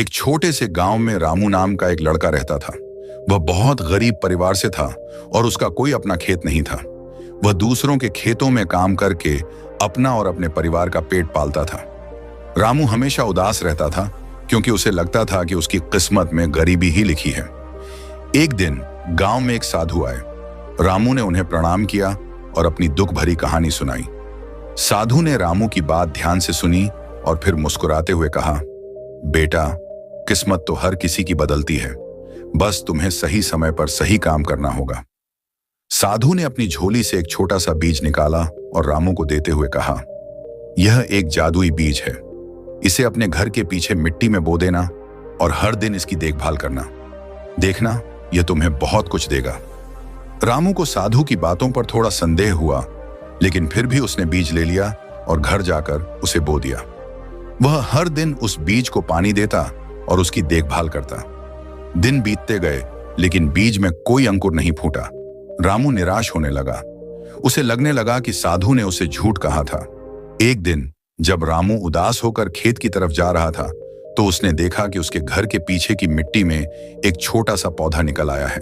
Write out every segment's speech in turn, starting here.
एक छोटे से गांव में रामू नाम का एक लड़का रहता था। वह बहुत गरीब परिवार से था और उसका कोई अपना खेत नहीं था। वह दूसरों के खेतों में काम करके अपना और अपने परिवार का पेट पालता था। रामू हमेशा उदास रहता था क्योंकि उसे लगता था कि उसकी किस्मत में गरीबी ही लिखी है। एक दिन गांव में एक साधु आए। रामू ने उन्हें प्रणाम किया और अपनी दुख भरी कहानी सुनाई। साधु ने रामू की बात ध्यान से सुनी और फिर मुस्कुराते हुए कहा, बेटा, किस्मत तो हर किसी की बदलती है, बस तुम्हें सही समय पर सही काम करना होगा। साधु ने अपनी झोली से एक छोटा सा बीज निकाला और रामू को देते हुए कहा, यह एक जादुई बीज है। इसे अपने घर के पीछे मिट्टी में बो देना और हर दिन इसकी देखभाल करना। देखना, यह तुम्हें बहुत कुछ देगा। रामू को साधु की बातों पर थोड़ा संदेह हुआ, लेकिन फिर भी उसने बीज ले लिया और घर जाकर उसे बो दिया। वह हर दिन उस बीज को पानी देता और उसकी देखभाल करता। दिन बीतते गए, लेकिन बीज में कोई अंकुर नहीं फूटा। रामू निराश होने लगा। उसे लगने लगा कि साधु ने उसे झूठ कहा था। एक दिन जब रामू उदास होकर खेत की तरफ जा रहा था, तो उसने देखा कि उसके घर के पीछे की मिट्टी में एक छोटा सा पौधा निकल आया है।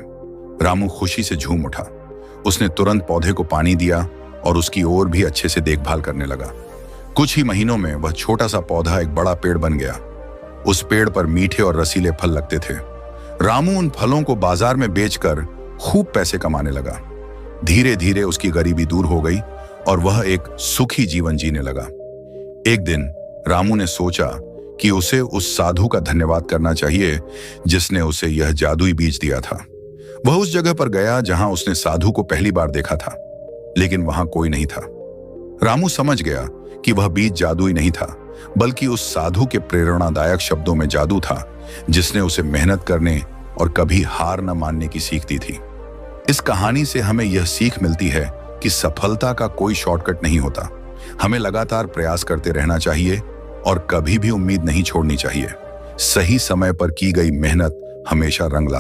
रामू खुशी से झूम उठा। उसने तुरंत पौधे को पानी दिया और उसकी ओर भी अच्छे से देखभाल करने लगा। कुछ ही महीनों में वह छोटा सा पौधा एक बड़ा पेड़ बन गया। उस पेड़ पर मीठे और रसीले फल लगते थे। रामू उन फलों को बाजार में बेचकर खूब पैसे कमाने लगा। धीरे धीरे उसकी गरीबी दूर हो गई और वह एक सुखी जीवन जीने लगा। एक दिन रामू ने सोचा कि उसे उस साधु का धन्यवाद करना चाहिए जिसने उसे यह जादुई बीज दिया था। वह उस जगह पर गया जहां उसने साधु को पहली बार देखा था, लेकिन वहां कोई नहीं था। रामू समझ गया कि वह बीज जादुई नहीं था, बल्कि उस साधु के प्रेरणादायक शब्दों में जादू था, जिसने उसे मेहनत करने और कभी हार न मानने की सीख दी थी। इस कहानी से हमें यह सीख मिलती है कि सफलता का कोई शॉर्टकट नहीं होता। हमें लगातार प्रयास करते रहना चाहिए और कभी भी उम्मीद नहीं छोड़नी चाहिए। सही समय पर की गई मेहनत हमेशा रंग लाती है।